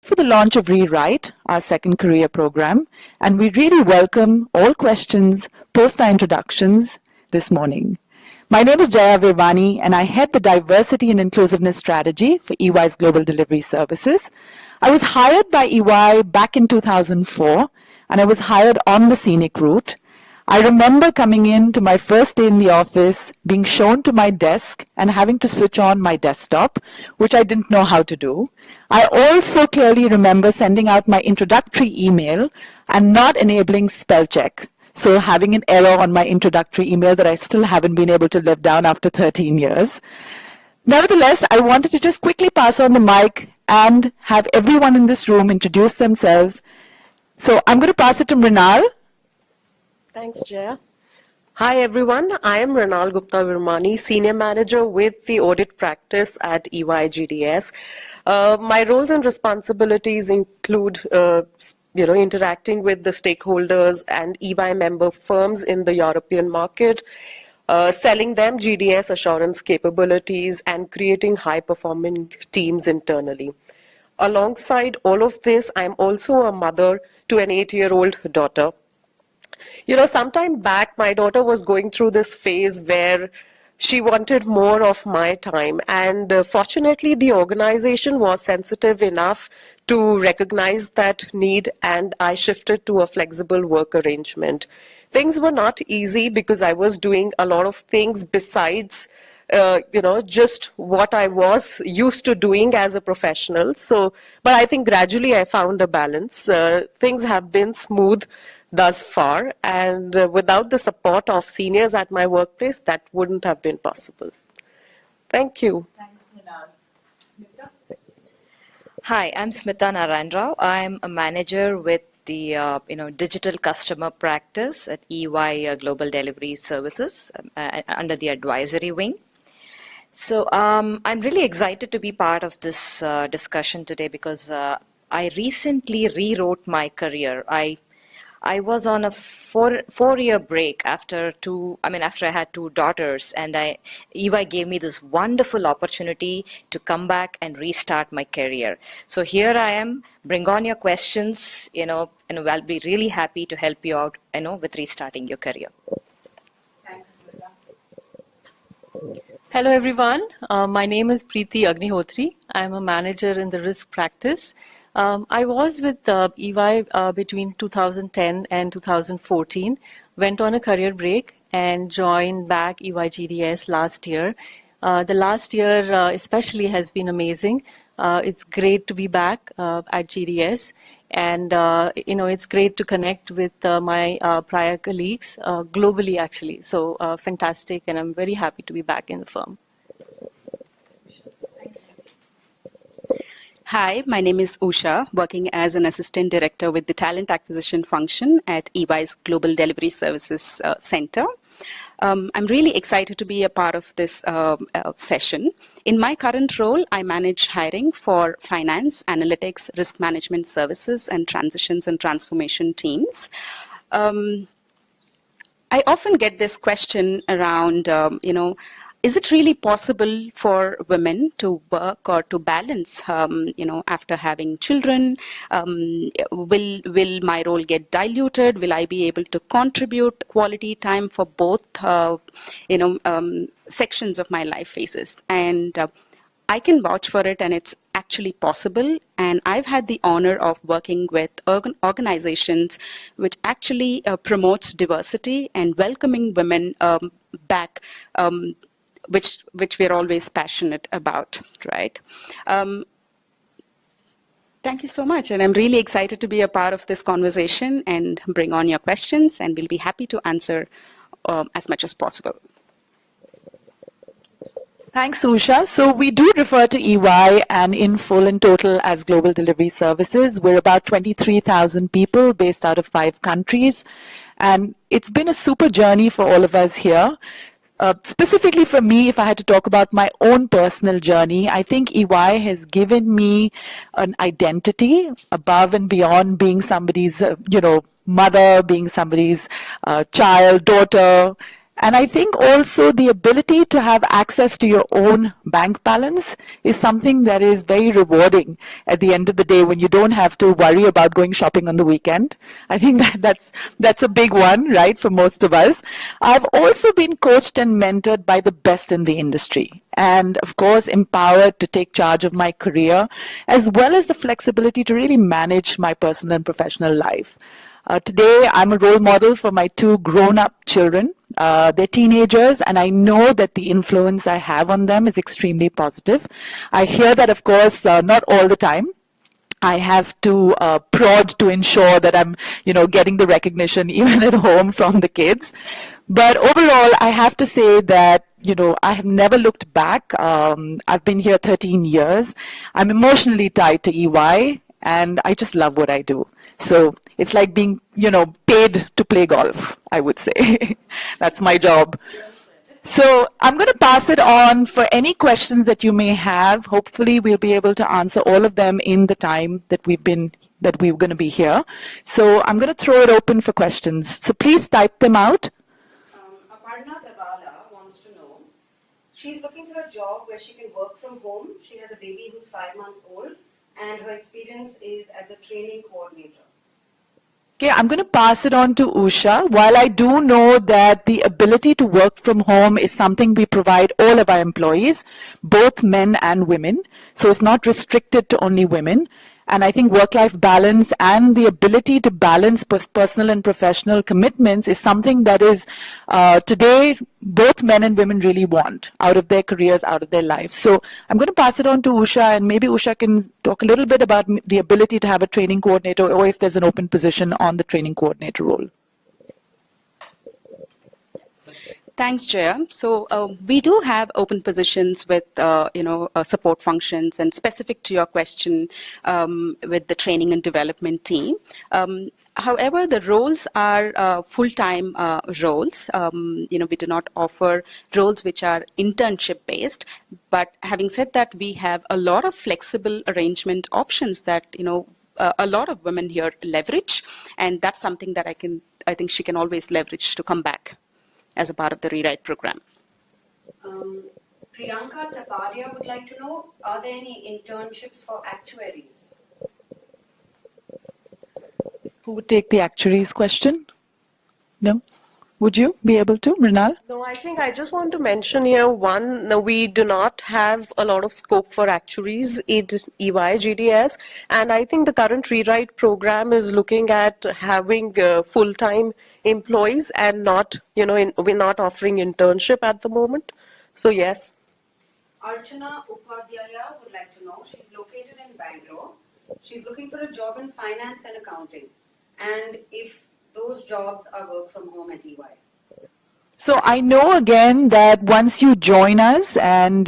for the launch of Rewrite, our second career program, and we really welcome all questions post our introductions this morning. My name is Jaya Virvani, and I head the Diversity and Inclusiveness Strategy for EY's Global Delivery Services. I was hired by EY back in 2004, and I was hired on the scenic route. I remember coming in to my first day in the office, being shown to my desk and having to switch on my desktop, which I didn't know how to do. I also clearly remember sending out my introductory email and not enabling spell check. So having an error on my introductory email that I still haven't been able to live down after 13 years. Nevertheless, I wanted to just quickly pass on the mic and have everyone in this room introduce themselves. So I'm going to pass it to Mrinal. Thanks, Jaya. Hi, everyone. I am Mrinal Gupta Virmani, Senior Manager with the Audit Practice at EY GDS. My roles and responsibilities include interacting with the stakeholders and EY member firms in the European market, selling them GDS assurance capabilities, and creating high-performing teams internally. Alongside all of this, I'm also a mother to an 8-year-old daughter. Sometime back, my daughter was going through this phase where she wanted more of my time, and fortunately the organization was sensitive enough to recognize that need, and I shifted to a flexible work arrangement. Things were not easy because I was doing a lot of things besides just what I was used to doing as a professional. But I think gradually I found a balance. Things have been smooth thus far, and without the support of seniors at my workplace, that wouldn't have been possible. Thank you. Thanks, Mrinal. Smita? Hi, I'm Smita Narayan Rao. I'm a manager with the digital customer practice at EY Global Delivery Services under the advisory wing. So I'm really excited to be part of this discussion today because I recently rewrote my career. I was on a four-year break after I had 2 daughters, and EY gave me this wonderful opportunity to come back and restart my career. So here I am. Bring on your questions, and I'll be really happy to help you out, with restarting your career. Thanks, Smita. Hello, everyone. My name is Preeti Agnihotri. I'm a manager in the risk practice. I was with EY between 2010 and 2014, went on a career break and joined back EY GDS last year. The last year especially has been amazing. It's great to be back at GDS, and it's great to connect with my prior colleagues globally, actually. So fantastic, and I'm very happy to be back in the firm. Hi, my name is Usha, working as an Assistant Director with the Talent Acquisition Function at EY's Global Delivery Services Center. I'm really excited to be a part of this session. In my current role, I manage hiring for finance, analytics, risk management services, and transitions and transformation teams. I often get this question around, is it really possible for women to work or to balance, after having children? Will my role get diluted? Will I be able to contribute quality time for both, sections of my life phases? And I can vouch for it, and it's actually possible. And I've had the honor of working with organizations which actually promotes diversity and welcoming women back, which we're always passionate about, right? Thank you so much, and I'm really excited to be a part of this conversation and bring on your questions, and we'll be happy to answer as much as possible. Thanks, Usha. So we do refer to EY and in full and total as Global Delivery Services. We're about 23,000 people based out of 5 countries. And it's been a super journey for all of us here. Specifically for me, if I had to talk about my own personal journey, I think EY has given me an identity above and beyond being somebody's, mother, being somebody's child, daughter. And I think also the ability to have access to your own bank balance is something that is very rewarding at the end of the day when you don't have to worry about going shopping on the weekend. I think that's a big one, right, for most of us. I've also been coached and mentored by the best in the industry, and of course empowered to take charge of my career, as well as the flexibility to really manage my personal and professional life. Today, I'm a role model for my two grown-up children. They're teenagers, and I know that the influence I have on them is extremely positive. I hear that, of course, not all the time. I have to prod to ensure that I'm, getting the recognition even at home from the kids. But overall, I have to say that, I have never looked back. I've been here 13 years. I'm emotionally tied to EY, and I just love what I do. So it's like being, paid to play golf, I would say. That's my job. So I'm going to pass it on for any questions that you may have. Hopefully we'll be able to answer all of them in the time that we're going to be here. So I'm going to throw it open for questions. So please type them out. Aparna Dawala wants to know, she's looking for a job where she can work from home. She has a baby who's 5 months old, and her experience is as a training coordinator. Okay, I'm going to pass it on to Usha. While I do know that the ability to work from home is something we provide all of our employees, both men and women, so it's not restricted to only women. And I think work-life balance and the ability to balance personal and professional commitments is something that is today both men and women really want out of their careers, out of their lives. So I'm going to pass it on to Usha, and maybe Usha can talk a little bit about the ability to have a training coordinator, or if there's an open position on the training coordinator role. Thanks, Jaya. So we do have open positions with, support functions, and specific to your question, with the training and development team. However, the roles are full-time roles. We do not offer roles which are internship-based. But having said that, we have a lot of flexible arrangement options that, a lot of women here leverage, and that's something that I think she can always leverage to come back as a part of the Rewrite program. Priyanka Tapadia would like to know, are there any internships for actuaries? Who would take the actuaries question? No? Would you be able to, Mrinal? No, I think I just want to mention here, one, no, we do not have a lot of scope for actuaries in EY GDS, and I think the current Rewrite program is looking at having full-time employees and not, we're not offering internship at the moment. So yes. Archana Upadhyaya would like to know, she's located in Bangalore. She's looking for a job in finance and accounting, and if those jobs are work from home at EY. So I know again that once you join us and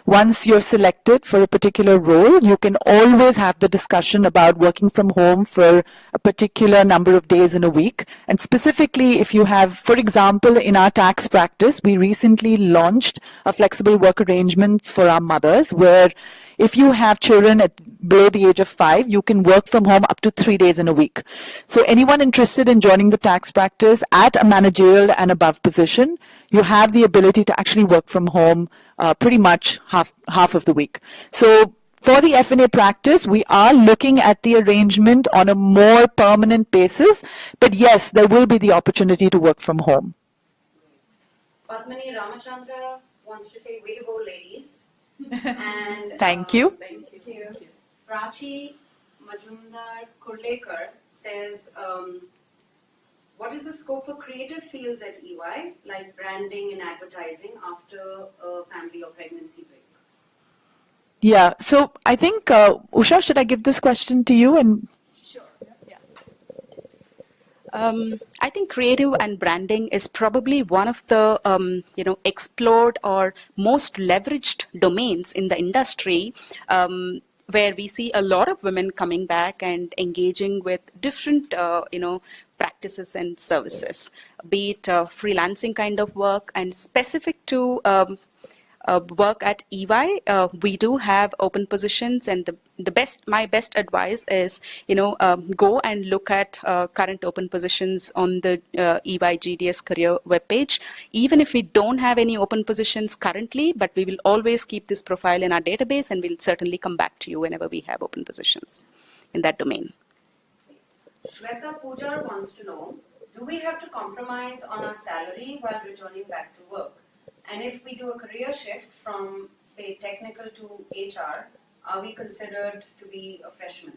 once you're selected for a particular role, you can always have the discussion about working from home for a particular number of days in a week. And specifically, if you have, for example, in our tax practice, we recently launched a flexible work arrangement for our mothers, where if you have children below the age of 5, you can work from home up to 3 days in a week. So anyone interested in joining the tax practice at a managerial and above position, you have the ability to actually work from home pretty much half of the week. So for the F&A practice, we are looking at the arrangement on a more permanent basis. But yes, there will be the opportunity to work from home. Padmini Ramachandra wants to say, way to go, ladies. And Thank you. Thank you. Prachi Majumdar Kurlekar says, what is the scope for creative fields at EY, like branding and advertising, after a family or pregnancy break? Yeah, so I think, Usha, should I give this question to you? And Sure. Yeah. I think creative and branding is probably one of the explored or most leveraged domains in the industry, where we see a lot of women coming back and engaging with different practices and services, be it freelancing kind of work, and specific to work at EY, we do have open positions, and the my best advice is, go and look at current open positions on the EY GDS career webpage. Even if we don't have any open positions currently, but we will always keep this profile in our database, and we'll certainly come back to you whenever we have open positions in that domain. Shweta Pujar wants to know, do we have to compromise on our salary while returning back to work? And if we do a career shift from, say, technical to HR, are we considered to be a freshman?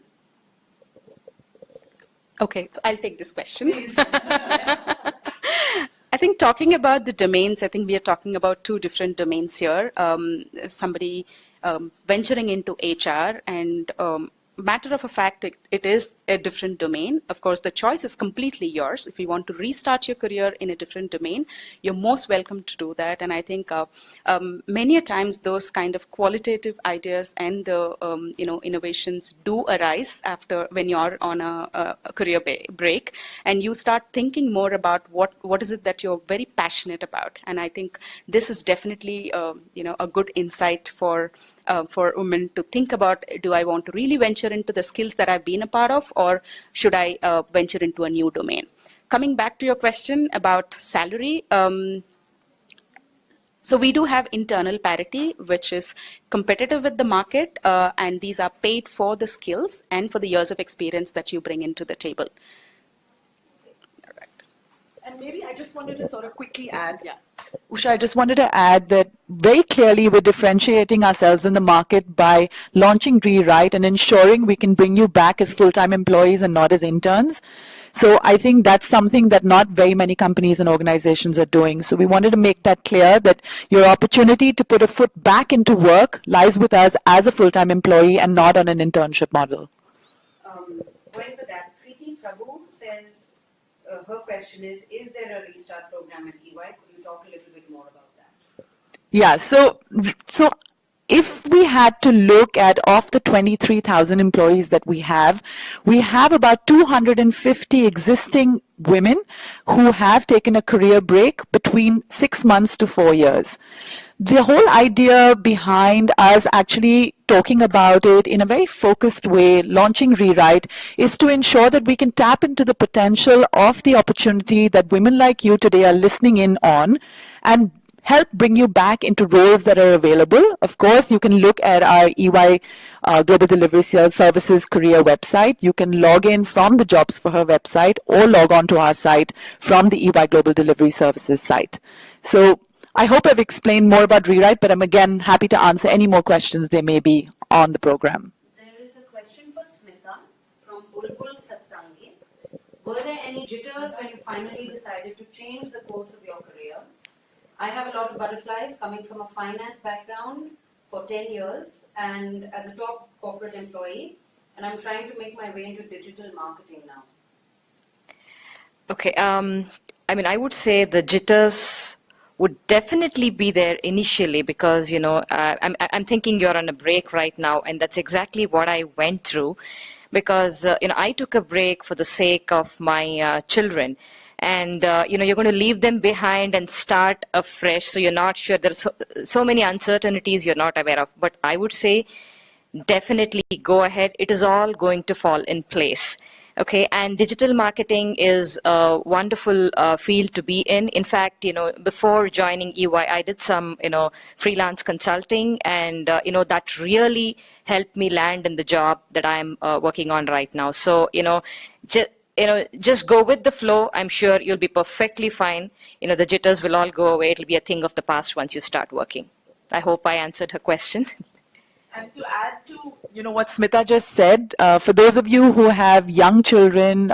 Okay, so I'll take this question. I think talking about the domains, I think we are talking about two different domains here. Somebody venturing into HR, and matter of a fact, it is a different domain. Of course, the choice is completely yours. If you want to restart your career in a different domain, you're most welcome to do that. And I think many a times those kind of qualitative ideas and the innovations do arise after when you're on a career break, and you start thinking more about what is it that you're very passionate about. And I think this is definitely a good insight for women to think about, do I want to really venture into the skills that I've been a part of, or should I venture into a new domain? Coming back to your question about salary, so we do have internal parity, which is competitive with the market, and these are paid for the skills and for the years of experience that you bring into the table. And maybe I just wanted to sort of quickly add, Usha, I just wanted to add that very clearly we're differentiating ourselves in the market by launching Rewrite and ensuring we can bring you back as full-time employees and not as interns. So I think that's something that not very many companies and organizations are doing. So we wanted to make that clear, that your opportunity to put a foot back into work lies with us as a full-time employee and not on an internship model. Going with that, Preeti Prabhu says, her question is there a restart program at EY? Could you talk a little bit more about that? Yeah, so if we had to look at of the 23,000 employees that we have about 250 existing women who have taken a career break between 6 months to 4 years. The whole idea behind us actually talking about it in a very focused way, launching Rewrite, is to ensure that we can tap into the potential of the opportunity that women like you today are listening in on, and help bring you back into roles that are available. Of course, you can look at our EY Global Delivery Services career website. You can log in from the Jobs for Her website, or log on to our site from the EY Global Delivery Services site. So I hope I've explained more about Rewrite, but I'm again happy to answer any more questions there may be on the program. There is a question for Smita from Bulbul Satsangi. Were there any jitters when you finally decided to change the course of your career? I have a lot of butterflies coming from a finance background for 10 years and as a top corporate employee, and I'm trying to make my way into digital marketing now. Okay, I would say the jitters would definitely be there initially, because I'm thinking you're on a break right now, and that's exactly what I went through, because I took a break for the sake of my children, and you're going to leave them behind and start afresh, so you're not sure. There's so many uncertainties you're not aware of, but I would say definitely go ahead. It is all going to fall in place. Okay, and digital marketing is a wonderful field to be in. In fact, before joining EY, I did some, freelance consulting, and, that really helped me land in the job that I'm working on right now. So, just go with the flow. I'm sure you'll be perfectly fine. The jitters will all go away. It'll be a thing of the past once you start working. I hope I answered her question. And to add to what Smita just said, for those of you who have young children,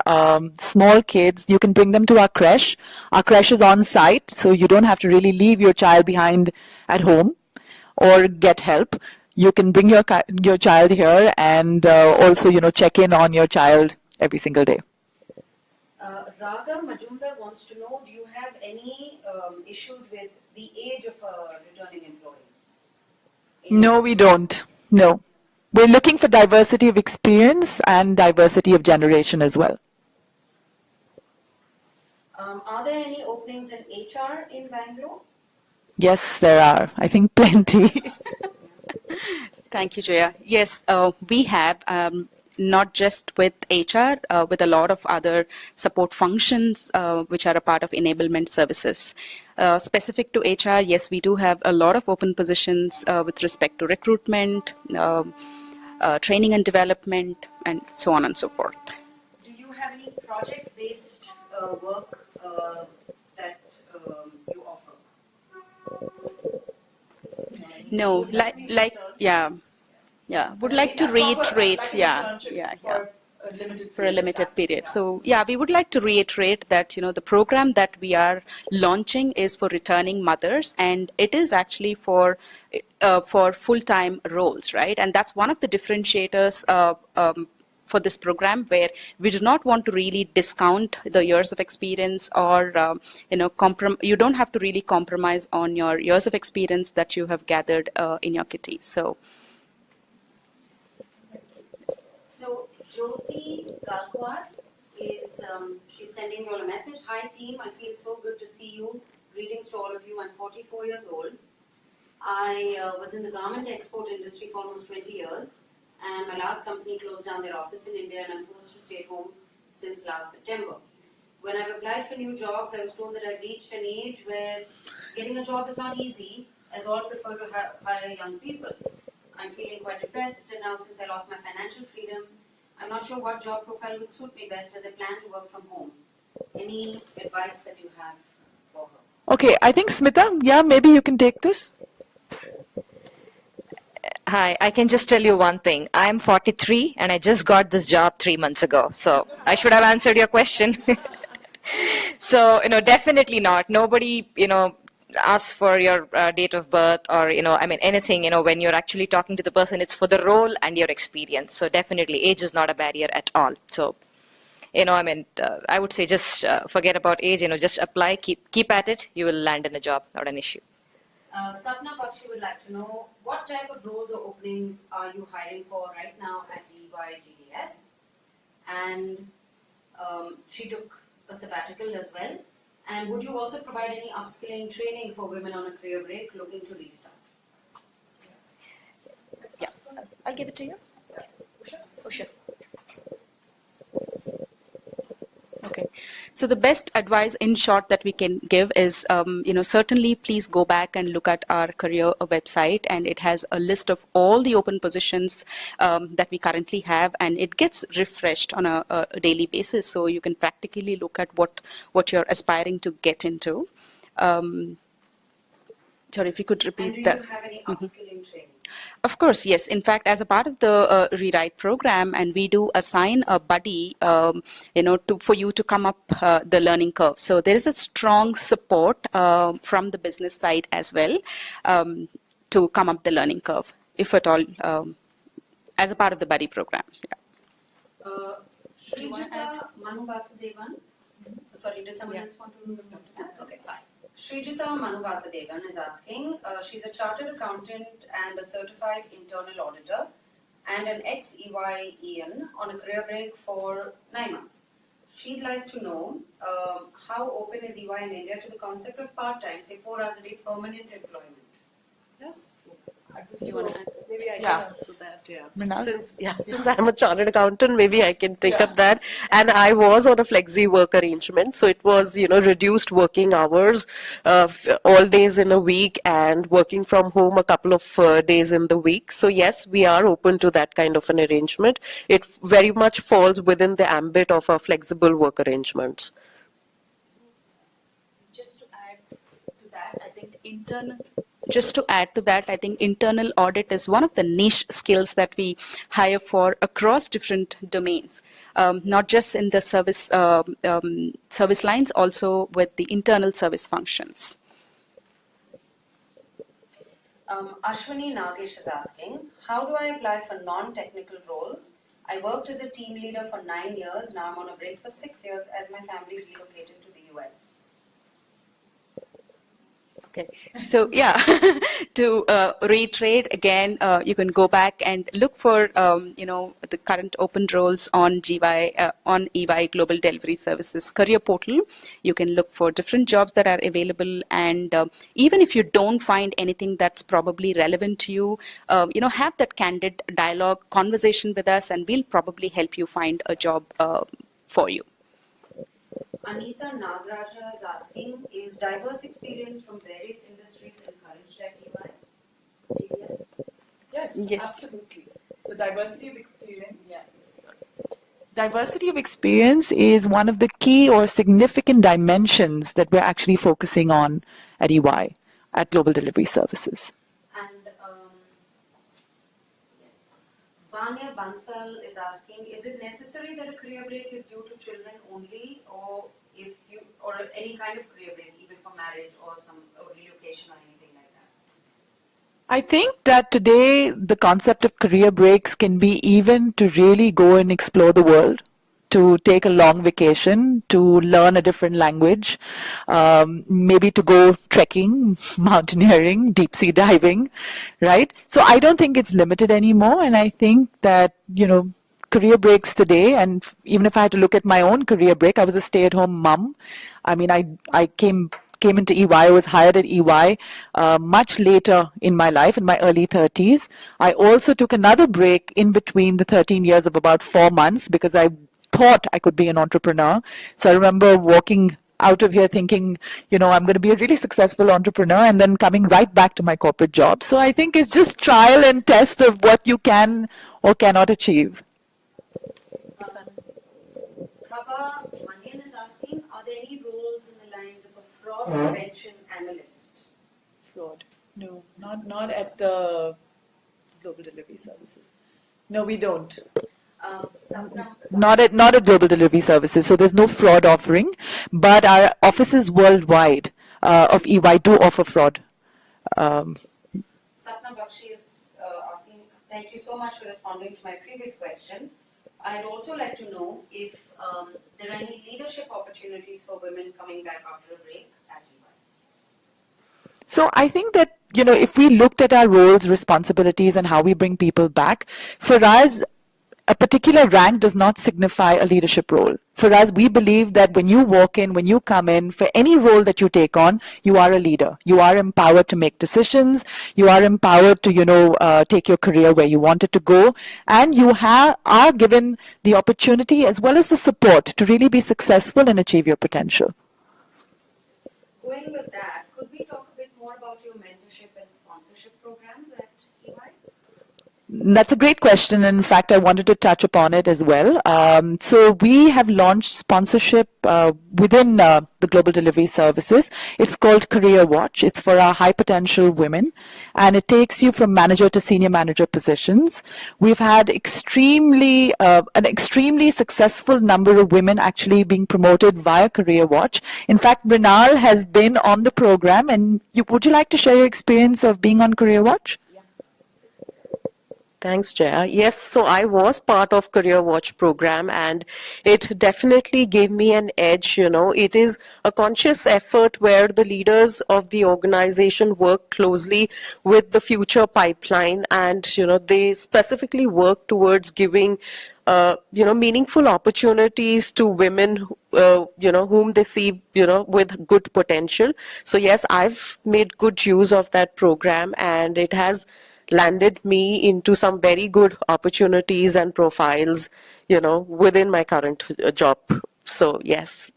small kids, you can bring them to our creche. Our creche is on site, so you don't have to really leave your child behind at home or get help. You can bring your child here and also check in on your child every single day. Raga Majumdar wants to know, do you have any issues with the age of a returning employee? No, we don't. No. We're looking for diversity of experience and diversity of generation as well. Are there any openings in HR in Bangalore? Yes, there are. I think plenty. Thank you, Jaya. Yes, we have, not just with HR, with a lot of other support functions which are a part of enablement services. Specific to HR, yes, we do have a lot of open positions with respect to recruitment, training and development, and so on and so forth. Do you have any project-based work that you offer? No, would like to reiterate, for a limited period. So, we would like to reiterate that, the program that we are launching is for returning mothers, and it is actually for full-time roles, right? And that's one of the differentiators for this program, where we do not want to really discount the years of experience, or you don't have to really compromise on your years of experience that you have gathered in your kitty. So Jyoti Galkwad is, she's sending you all a message. Hi team, I feel so good to see you. Greetings to all of you. I'm 44 years old. I was in the garment export industry for almost 20 years, and my last company closed down their office in India, and I'm forced to stay home since last September. When I've applied for new jobs, I was told that I've reached an age where getting a job is not easy, as all prefer to hire young people. I'm feeling quite depressed, and now since I lost my financial freedom, I'm not sure what job profile would suit me best, as I plan to work from home. Any advice that you have for her? Okay, I think Smita, maybe you can take this. Hi, I can just tell you one thing. I'm 43 and I just got this job 3 months ago. So I should have answered your question. So, definitely not. Nobody, asks for your date of birth, or, anything, when you're actually talking to the person, it's for the role and your experience. So definitely age is not a barrier at all. So, I would say just forget about age, just apply, keep at it. You will land in a job, not an issue. Sapna Bakshi would like to know, what type of roles or openings are you hiring for right now at EY GDS? And she took a sabbatical as well. And would you also provide any upskilling training for women on a career break looking to restart? Yeah, I'll give it to you. Usha. Okay. So the best advice in short that we can give is, certainly please go back and look at our career website, and it has a list of all the open positions that we currently have, and it gets refreshed on a daily basis. So you can practically look at what you're aspiring to get into. Sorry, if you could repeat And that. do you have any upskilling training? Of course, yes. In fact, as a part of the Rewrite program, and we do assign a buddy, for you to come up the learning curve. So there is a strong support from the business side as well to come up the learning curve, if at all, as a part of the buddy program. Yeah. Srijita Manu Vasudevan. Sorry, did someone else want to? Okay, fine. Srijita Manu Vasudevan is asking, she's a chartered accountant and a certified internal auditor and an ex-EY EN on a career break for 9 months. She'd like to know how open is EY in India to the concept of part-time, say 4 hours a day permanent employment? Yes. You wanna add? Maybe I can Yeah. answer that. Yeah. Mrinal? Since I'm a chartered accountant, maybe I can take up that. And I was on a flexi work arrangement, so it was reduced working hours, all days in a week, and working from home a couple of days in the week. So yes, we are open to that kind of an arrangement. It very much falls within the ambit of our flexible work arrangements. Just to add to that, I think internal audit is one of the niche skills that we hire for across different domains, not just in the service lines, also with the internal service functions. Ashwini Nagesh is asking, how do I apply for non-technical roles? I worked as a team leader for 9 years. Now I'm on a break for 6 years as my family relocated to the US. Okay, so yeah, to reiterate again, you can go back and look for the current open roles on GY on EY Global Delivery Services career portal. You can look for different jobs that are available, and even if you don't find anything that's probably relevant to you, have that candid dialogue conversation with us, and we'll probably help you find a job for you. Anita Nagraja is asking, is diverse experience from various industries encouraged at EY? Yes, Yes. absolutely. So diversity of experience. Diversity of experience is one of the key or significant dimensions that we're actually focusing on at EY, at Global Delivery Services. And yes. Vanya Bansal is asking, is it necessary that a career break is due to children only, or any kind of career break, even for marriage or relocation or anything like that? I think that today the concept of career breaks can be even to really go and explore the world, to take a long vacation, to learn a different language, maybe to go trekking, mountaineering, deep sea diving, right? So I don't think it's limited anymore. And I think that, career breaks today, and even if I had to look at my own career break, I was a stay-at-home mom. I mean, I came into EY. I was hired at EY much later in my life, in my early 30s. I also took another break in between the 13 years of about 4 months because I thought I could be an entrepreneur. So I remember walking out of here thinking, I'm going to be a really successful entrepreneur, and then coming right back to my corporate job. So I think it's just trial and test of what you can or cannot achieve. Prabha Manian is asking, are there any roles in the lines of a fraud prevention analyst? Fraud. No, not at the Global Delivery Services. No, we don't. Not at Global Delivery Services. So there's no fraud offering, but our offices worldwide of EY do offer fraud. Sapna Bakshi is asking, thank you so much for responding to my previous question. I'd also like to know if there are any leadership opportunities for women coming back after a break at EY. So I think that, if we looked at our roles, responsibilities, and how we bring people back, for us, a particular rank does not signify a leadership role. For us, we believe that when you walk in, when you come in, for any role that you take on, you are a leader. You are empowered to make decisions. You are empowered to, take your career where you want it to go. And you are given the opportunity as well as the support to really be successful and achieve your potential. Going with that, could we talk a bit more about your mentorship and sponsorship programs at EY? That's a great question. In fact, I wanted to touch upon it as well. So we have launched sponsorship within the Global Delivery Services. It's called Career Watch. It's for our high potential women, and it takes you from manager to senior manager positions. We've had an extremely successful number of women actually being promoted via Career Watch. In fact, Mrinal has been on the program, and would you like to share your experience of being on Career Watch? Thanks, Jaya. Yes, so I was part of Career Watch program, and it definitely gave me an edge. It is a conscious effort where the leaders of the organization work closely with the future pipeline, and they specifically work towards giving meaningful opportunities to women whom they see with good potential. So yes, I've made good use of that program, and it has landed me into some very good opportunities and profiles, within my current job. So yes.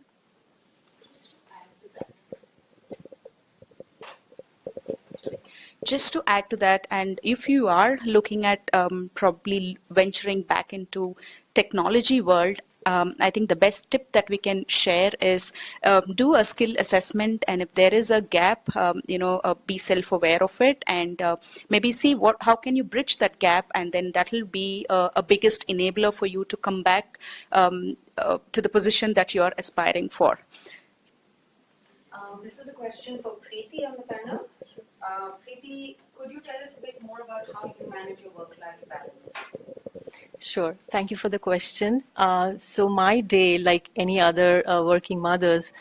Just to add to that, and if you are looking at probably venturing back into technology world, I think the best tip that we can share is do a skill assessment, and if there is a gap, be self-aware of it, and maybe see how can you bridge that gap, and then that will be a biggest enabler for you to come back to the position that you are aspiring for. This is a question for Preeti on the panel. Preeti, could you tell us a bit more about how you manage your work-life balance? Sure. Thank you for the question. So my day, like any other working mothers,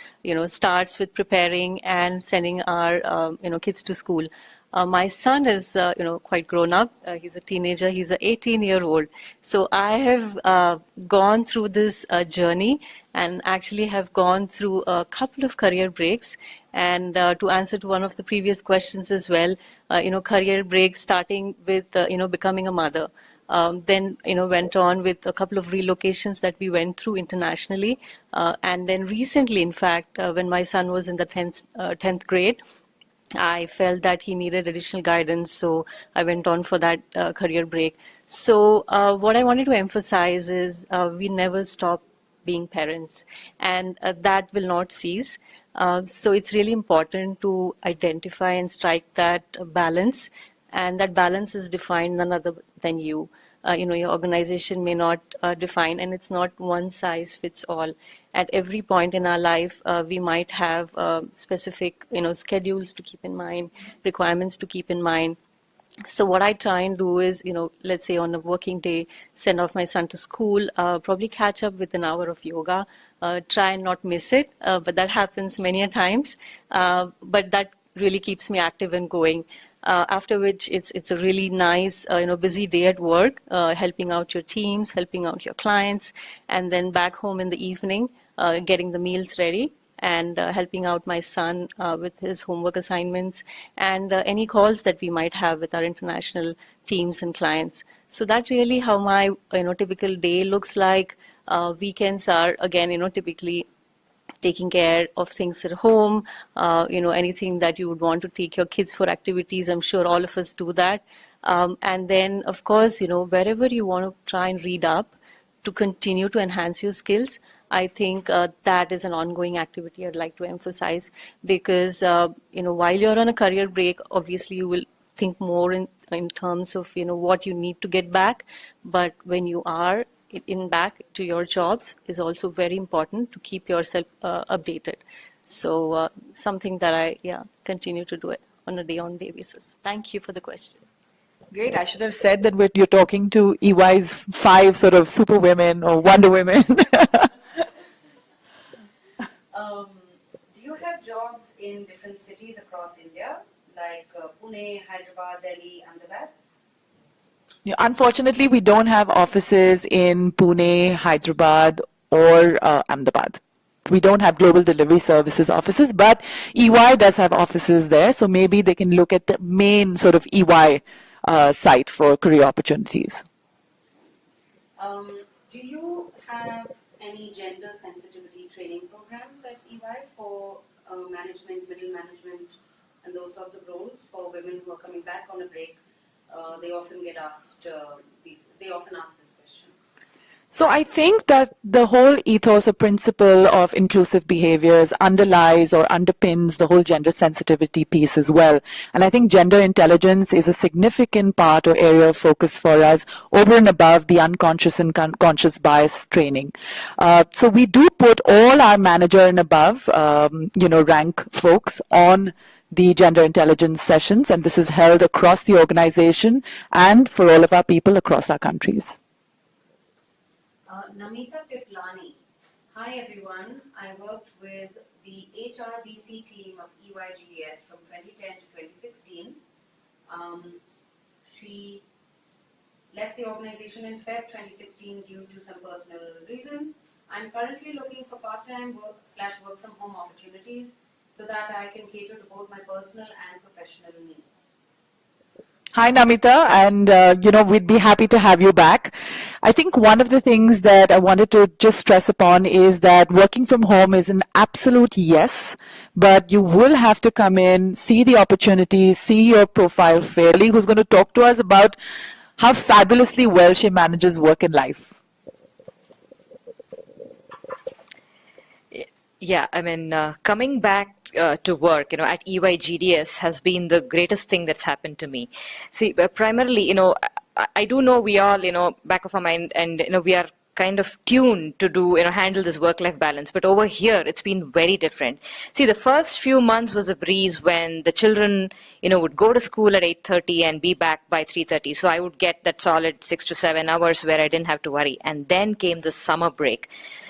starts with preparing and sending our, kids to school. My son is, quite grown up. He's a teenager. He's an 18-year-old. So I have gone through this journey and actually have gone through a couple of career breaks. And to answer to one of the previous questions as well, career breaks starting with, becoming a mother. Then, went on with a couple of relocations that we went through internationally. And then recently, in fact, when my son was in the 10th grade, I felt that he needed additional guidance, so I went on for that career break. So what I wanted to emphasize is we never stop being parents, and that will not cease. So it's really important to identify and strike that balance, and that balance is defined none other than you. Your organization may not define, and it's not one size fits all. At every point in our life, we might have specific, schedules to keep in mind, requirements to keep in mind. So what I try and do is, let's say on a working day, send off my son to school, probably catch up with an hour of yoga, try and not miss it, but that happens many a times. But that really keeps me active and going. After which it's a really nice, busy day at work, helping out your teams, helping out your clients, and then back home in the evening, getting the meals ready and helping out my son with his homework assignments and any calls that we might have with our international teams and clients. So that's really how my typical day looks like. Weekends are again typically taking care of things at home, anything that you would want to take your kids for activities. I'm sure all of us do that. And then, of course, wherever you want to try and read up to continue to enhance your skills, I think that is an ongoing activity I'd like to emphasize because, while you're on a career break, obviously you will think more in terms of, what you need to get back. But when you are in back to your jobs is also very important to keep yourself updated. So something that I continue to do it on a day-on-day basis. Thank you for the question. Great. I should have said that you're talking to EY's 5 sort of super women or wonder women. Do you have jobs in different cities across India, like Pune, Hyderabad, Delhi, Ahmedabad? Yeah, unfortunately, we don't have offices in Pune, Hyderabad, or Ahmedabad. We don't have global delivery services offices, but EY does have offices there, so maybe they can look at the main sort of EY site for career opportunities. Do you have any gender sensitivity training programs at EY for management, middle management, and those sorts of roles for women who are coming back on a break? They often get asked they often ask this question. So I think that the whole ethos or principle of inclusive behaviors underlies or underpins the whole gender sensitivity piece as well. And I think gender intelligence is a significant part or area of focus for us over and above the unconscious and conscious bias training. So we do put all our manager and above, rank folks on the gender intelligence sessions, and this is held across the organization and for all of our people across our countries. Namita Piplani. Hi everyone. I worked with the HRBC team of EYGDS from 2010 to 2016. She left the organization in Feb 2016 due to some personal reasons. I'm currently looking for part-time work from home opportunities so that I can cater to both my personal and professional needs. Hi, Namita, and we'd be happy to have you back. I think one of the things that I wanted to just stress upon is that working from home is an absolute yes, but you will have to come in, see the opportunities, see your profile fairly, who's going to talk to us about how fabulously well she manages work and life. Yeah, I mean, coming back to work, at EY GDS has been the greatest thing that's happened to me. See, primarily, I do know we all, back of our mind, and, we are kind of tuned to do, handle this work-life balance. But over here, it's been very different. See, the first few months was a breeze when the children, would go to school at 8:30 and be back by 3:30. So I would get that solid 6 to 7 hours where I didn't have to worry. And then came the summer break.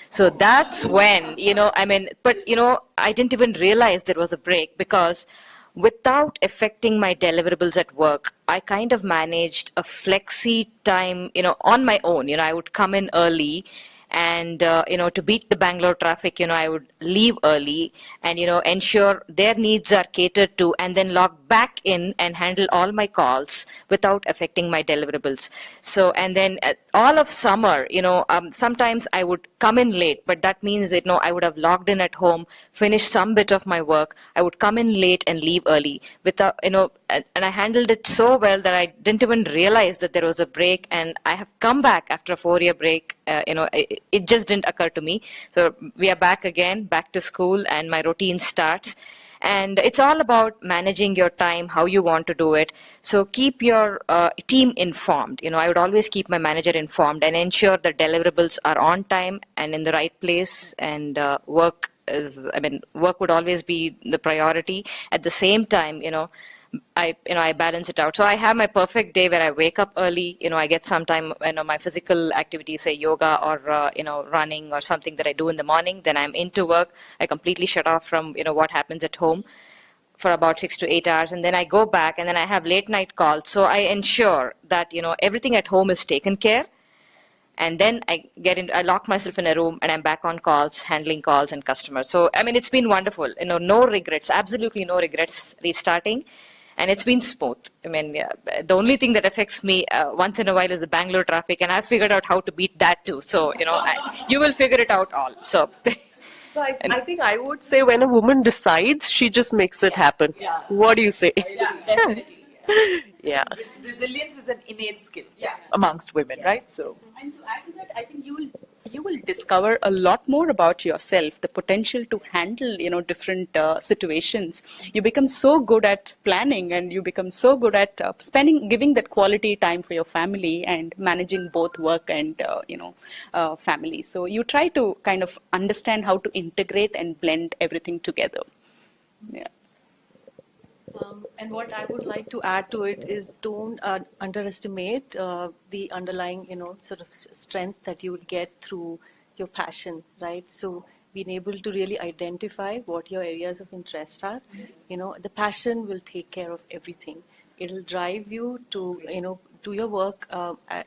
So that's when, I didn't even realize there was a break, because without affecting my deliverables at work, I kind of managed a flexi time, on my own. I would come in early and, to beat the Bangalore traffic, I would leave early and, ensure their needs are catered to, and then log back in and handle all my calls without affecting my deliverables. So, and then all of summer, sometimes I would come in late, but that means that, I would have logged in at home, finished some bit of my work. I would come in late and leave early without, and I handled it so well that I didn't even realize that there was a break, and I have come back after a 4-year break. It just didn't occur to me. So we are back again, back to school, and my routine starts. And it's all about managing your time, how you want to do it. So keep your team informed. I would always keep my manager informed and ensure that deliverables are on time and in the right place. And work would always be the priority. At the same time, I balance it out. So I have my perfect day where I wake up early. I get some time, my physical activities, say yoga or, running or something that I do in the morning. Then I'm into work. I completely shut off from, what happens at home for about 6 to 8 hours. And then I go back and then I have late night calls. So I ensure that, everything at home is taken care. And then I lock myself in a room and I'm back on calls, handling calls and customers. So, it's been wonderful. No regrets, absolutely no regrets restarting. And it's been smooth. The only thing that affects me once in a while is the Bangalore traffic, and I've figured out how to beat that too. So, you will figure it out all. So, So I think I would say when a woman decides, she just makes it happen. Yeah. What do you say? Yeah, definitely. Yeah. Resilience is an innate skill amongst women, right? So, And to add to that, I think you will discover a lot more about yourself, the potential to handle, different situations. You become so good at planning, and you become so good at giving that quality time for your family and managing both work and, family. So you try to kind of understand how to integrate and blend everything together. Yeah. And what I would like to add to it is don't underestimate the underlying, sort of strength that you will get through your passion, right? So being able to really identify what your areas of interest are, the passion will take care of everything. It'll drive you to, do your work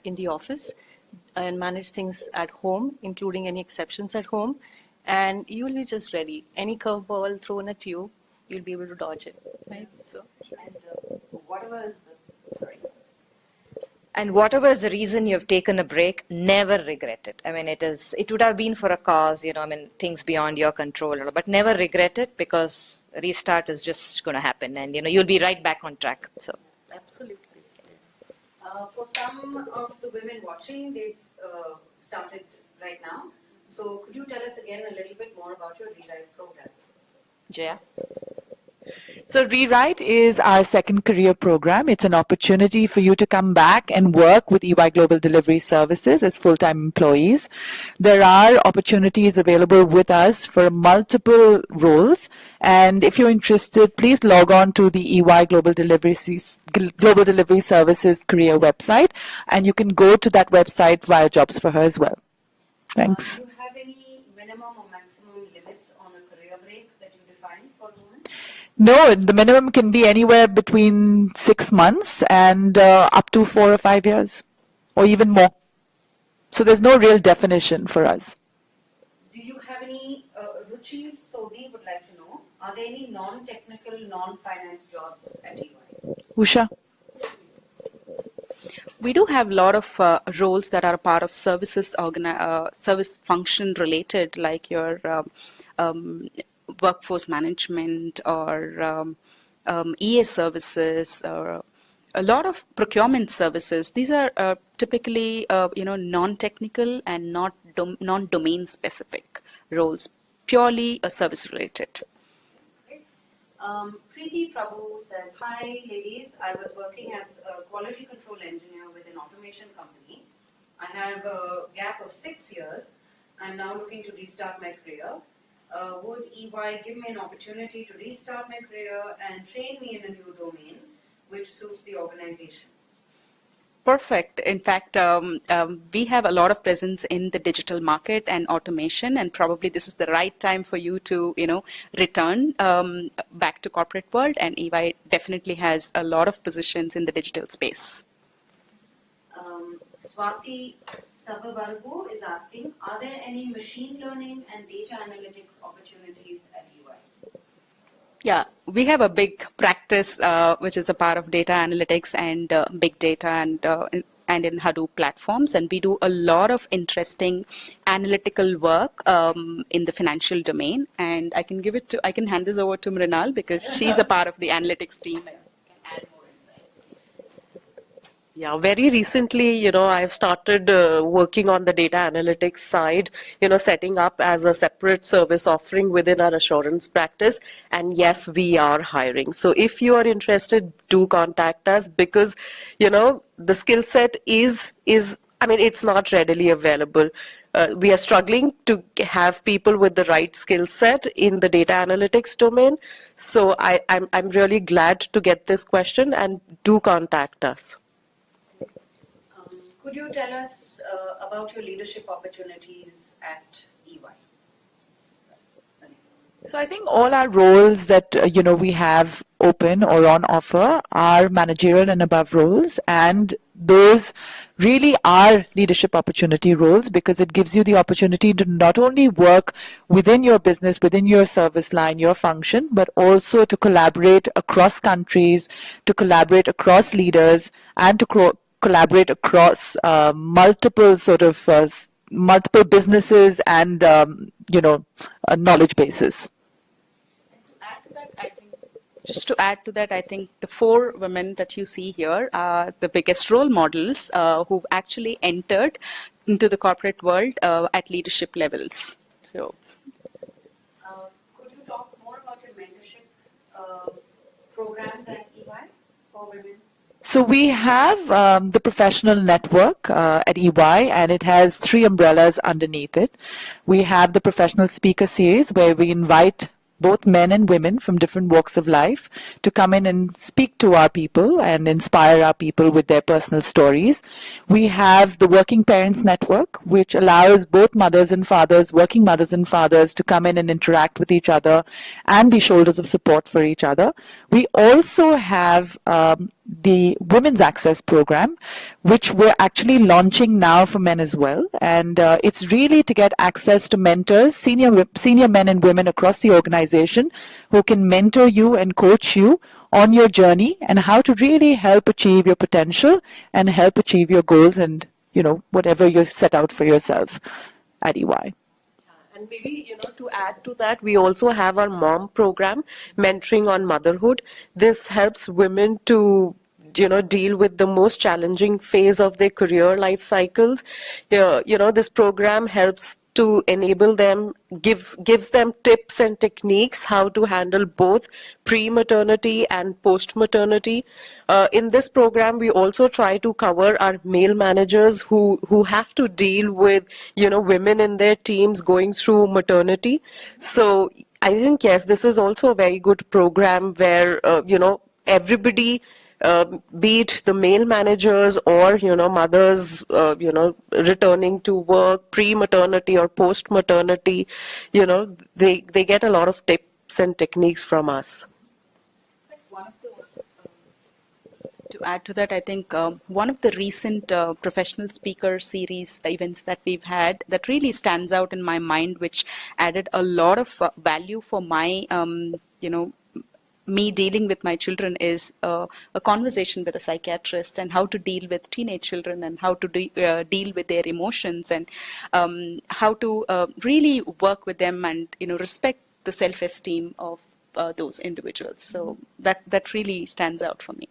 in the office and manage things at home, including any exceptions at home, and you will be just ready. Any curveball thrown at you, you'll be able to dodge it, right? So, And whatever is and whatever is the reason you've taken a break, never regret it. It would have been for a cause, things beyond your control, but never regret it, because restart is just going to happen, and, you'll be right back on track. So, absolutely. for some of the women watching, they've started right now. So could you tell us again a little bit more about your Rewrite program? Jaya? So Rewrite is our second career program. It's an opportunity for you to come back and work with EY Global Delivery Services as full-time employees. There are opportunities available with us for multiple roles. And if you're interested, please log on to the EY Global Delivery Services career website, and you can go to that website via Jobs for Her as well. Thanks. Do you have any minimum or maximum limits on a career break that you define for women? No, the minimum can be anywhere between 6 months and up to 4 or 5 years, or even more. So there's no real definition for us. Do you have any, Ruchi, so we would like to know, are there any non-technical, non-finance jobs at EY? Usha? We do have a lot of roles that are part of services, service function related, like your workforce management or EA services, or a lot of procurement services. These are typically, non-technical and non-domain specific roles, purely service related. Preeti Prabhu says, hi ladies, I was working as a quality control engineer with an automation company. I have a gap of 6 years. I'm now looking to restart my career. Would EY give me an opportunity to restart my career and train me in a new domain which suits the organization? Perfect. In fact, we have a lot of presence in the digital market and automation, and probably this is the right time for you to, return back to corporate world. And EY definitely has a lot of positions in the digital space. Swati Sababargu is asking, are there any machine learning and data analytics opportunities at EY? Yeah, we have a big practice which is a part of data analytics and big data and in Hadoop platforms, and we do a lot of interesting analytical work in the financial domain. And I can hand this over to Mrinal because she's a part of the analytics team and can add more insights. Yeah, very recently, I've started working on the data analytics side, setting up as a separate service offering within our assurance practice. And yes, we are hiring. So if you are interested, do contact us because, the skill set it's not readily available. We are struggling to have people with the right skill set in the data analytics domain. So I'm really glad to get this question, and do contact us. Could you tell us about your leadership opportunities at EY? So I think all our roles that we have open or on offer are managerial and above roles, and those really are leadership opportunity roles because it gives you the opportunity to not only work within your business, within your service line, your function, but also to collaborate across countries, to collaborate across leaders, and to collaborate across multiple multiple businesses and knowledge bases. Just to add to that, I think the 4 women that you see here are the biggest role models who've actually entered into the corporate world at leadership levels. So, could you talk more about your mentorship programs at EY for women? So we have the professional network at EY, and it has 3 umbrellas underneath it. We have the professional speaker series where we invite both men and women from different walks of life to come in and speak to our people and inspire our people with their personal stories. We have the Working Parents Network, which allows both mothers and fathers, working mothers and fathers, to come in and interact with each other and be shoulders of support for each other. We also have the Women's Access Program, which we're actually launching now for men as well. And it's really to get access to mentors, senior men and women across the organization who can mentor you and coach you on your journey and how to really help achieve your potential and help achieve your goals and, whatever you set out for yourself at EY. And maybe, to add to that, we also have our mom program, Mentoring on Motherhood. This helps women to, deal with the most challenging phase of their career life cycles. This program helps to enable them, gives them tips and techniques how to handle both pre-maternity and post-maternity. In this program, we also try to cover our male managers who have to deal with, women in their teams going through maternity. So I think, yes, this is also a very good program where, everybody, be it the male managers or, mothers, returning to work, pre-maternity or post-maternity, they get a lot of tips and techniques from us. to add to that, I think one of the recent professional speaker series events that we've had that really stands out in my mind, which added a lot of value for my, me dealing with my children, is a conversation with a psychiatrist and how to deal with teenage children and how to deal with their emotions and how to really work with them and respect the self-esteem of those individuals. So that really stands out for me.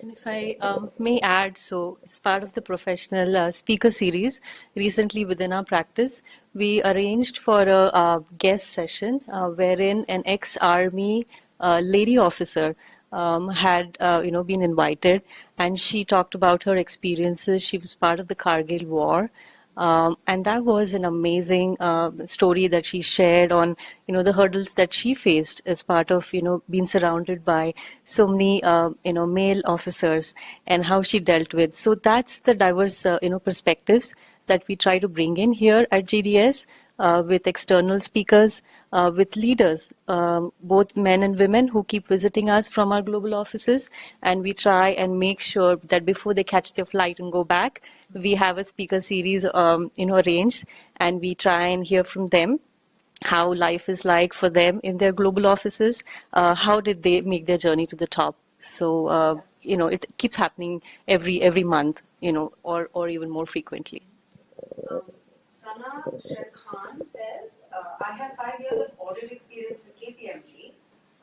And if I may add, so as part of the professional speaker series, recently within our practice, we arranged for a guest session wherein an ex-army lady officer had been invited, and she talked about her experiences. She was part of the Kargil War. And that was an amazing story that she shared on, the hurdles that she faced as part of, being surrounded by so many, male officers, and how she dealt with. So that's the diverse, perspectives that we try to bring in here at GDS. With external speakers, with leaders, both men and women who keep visiting us from our global offices. And we try and make sure that before they catch their flight and go back, we have a speaker series arranged, and we try and hear from them how life is like for them in their global offices, how did they make their journey to the top. So, it keeps happening every month, or even more frequently. Sana Sher Khan says, I have 5 years of audit experience with KPMG.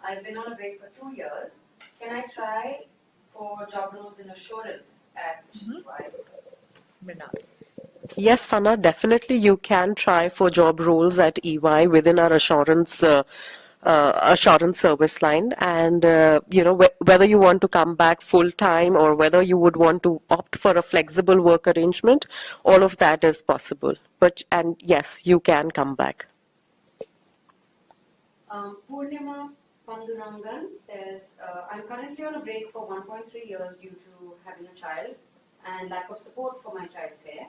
I've been on a break for 2 years. Can I try for job roles in assurance at EY? Yes, Sana, definitely you can try for job roles at EY within our assurance service line, and whether you want to come back full time or whether you would want to opt for a flexible work arrangement, all of that is possible. And yes, you can come back. Purnima Pandurangan says, I'm currently on a break for 1.3 years due to having a child and lack of support for my childcare.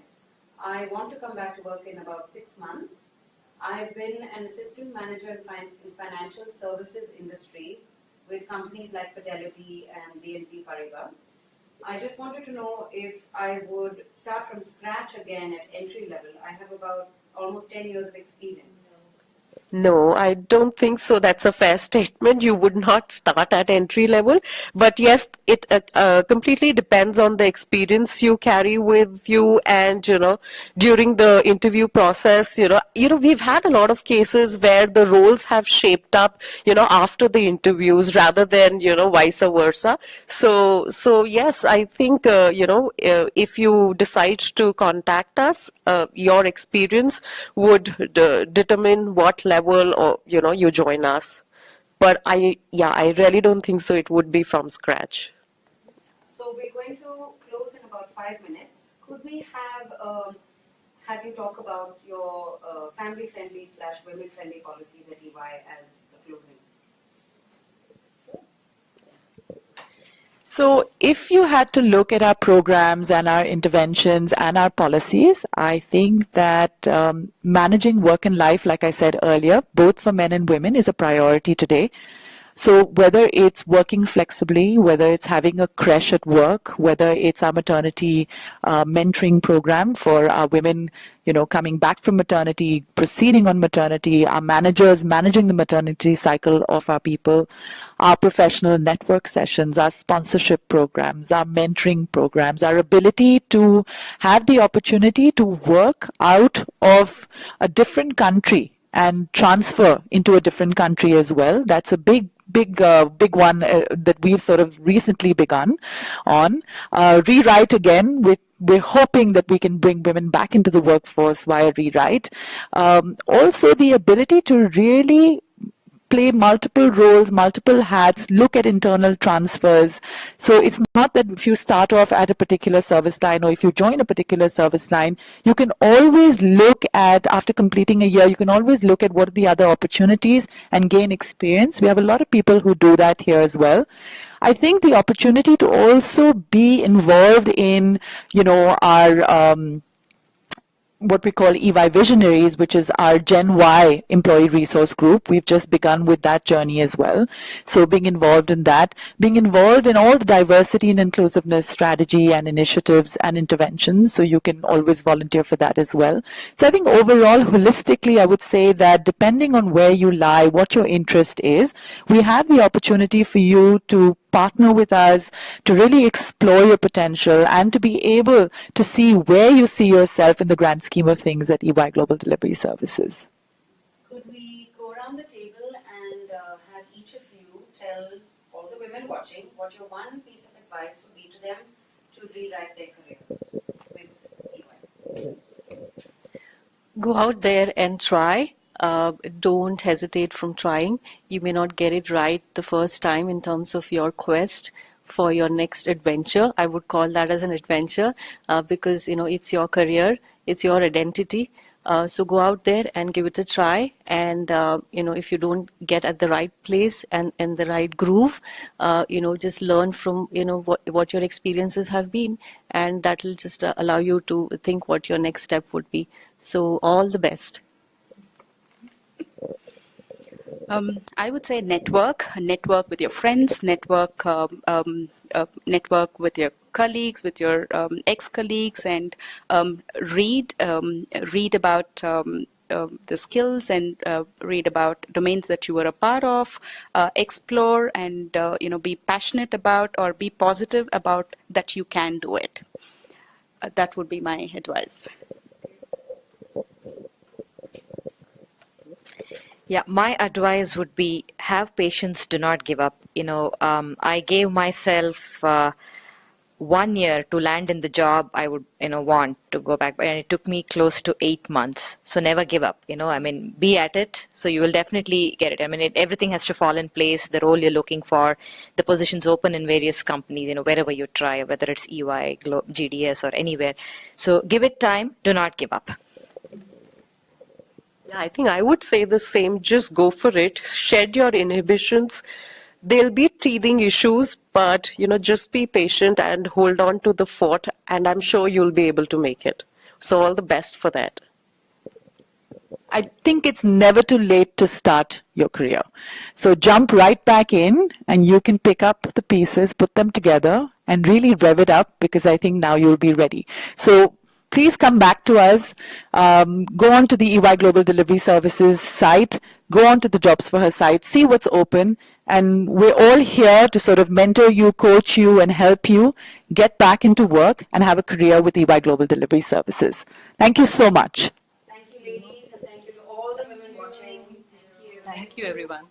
I want to come back to work in about 6 months. I've been an assistant manager in financial services industry with companies like Fidelity and BNP Paribas. I just wanted to know if I would start from scratch again at entry level. I have about almost 10 years of experience. No, I don't think so. That's a fair statement. You would not start at entry level. But yes, it completely depends on the experience you carry with you, and, during the interview process, we've had a lot of cases where the roles have shaped up, after the interviews rather than, vice versa. So yes, I think, if you decide to contact us, your experience would determine what level or you join us. But I really don't think so it would be from scratch. So we're going to close in about 5 minutes. Could we have you talk about your family-friendly / women-friendly policies at EY as the closing? So if you had to look at our programs and our interventions and our policies, I think that managing work and life, like I said earlier, both for men and women, is a priority today. So whether it's working flexibly, whether it's having a creche at work, whether it's our maternity mentoring program for our women, coming back from maternity, proceeding on maternity, our managers managing the maternity cycle of our people, our professional network sessions, our sponsorship programs, our mentoring programs, our ability to have the opportunity to work out of a different country and transfer into a different country as well. That's a big one that we've sort of recently begun on. Rewrite again, we're hoping that we can bring women back into the workforce via Rewrite. Also the ability to really play multiple roles, multiple hats, look at internal transfers. So it's not that if you start off at a particular service line or if you join a particular service line, you can always look at, after completing a year, you can always look at what are the other opportunities and gain experience. We have a lot of people who do that here as well. I think the opportunity to also be involved in, our what we call EY Visionaries, which is our Gen Y employee resource group. We've just begun with that journey as well. So being involved in that, being involved in all the diversity and inclusiveness strategy and initiatives and interventions. So you can always volunteer for that as well. So I think overall, holistically, I would say that depending on where you lie, what your interest is, we have the opportunity for you to partner with us, to really explore your potential and to be able to see where you see yourself in the grand scheme of things at EY Global Delivery Services. Could we go around the table and have each of you tell all the women watching what your one piece of advice would be to them to rewrite their careers with EY? Go out there and try. don't hesitate from trying. You may not get it right the first time in terms of your quest for your next adventure. I would call that as an adventure because it's your career, it's your identity. So go out there and give it a try. And if you don't get at the right place and in the right groove, just learn from what your experiences have been, and that will just allow you to think what your next step would be. So all the best. I would say network with your friends, network with your colleagues, with your ex-colleagues, and read about the skills and read about domains that you were a part of, explore and be passionate about or be positive about that you can do it. That would be my advice. Yeah, my advice would be have patience, do not give up. I gave myself 1 year to land in the job I would, want to go back, and it took me close to 8 months. So never give up, be at it. So you will definitely get it. Everything has to fall in place, the role you're looking for, the positions open in various companies, wherever you try, whether it's EY, GDS or anywhere. So give it time, do not give up. I think I would say the same. Just go for it. Shed your inhibitions. There'll be teething issues, but just be patient and hold on to the fort, and I'm sure you'll be able to make it. So all the best for that. I think it's never too late to start your career. So jump right back in and you can pick up the pieces, put them together and really rev it up, because I think now you'll be ready. So please come back to us. Go on to the EY Global Delivery Services site. Go on to the Jobs for Her site. See what's open. And we're all here to sort of mentor you, coach you, and help you get back into work and have a career with EY Global Delivery Services. Thank you so much. Thank you, ladies, and thank you to all the women watching. Thank you. Thank you, everyone.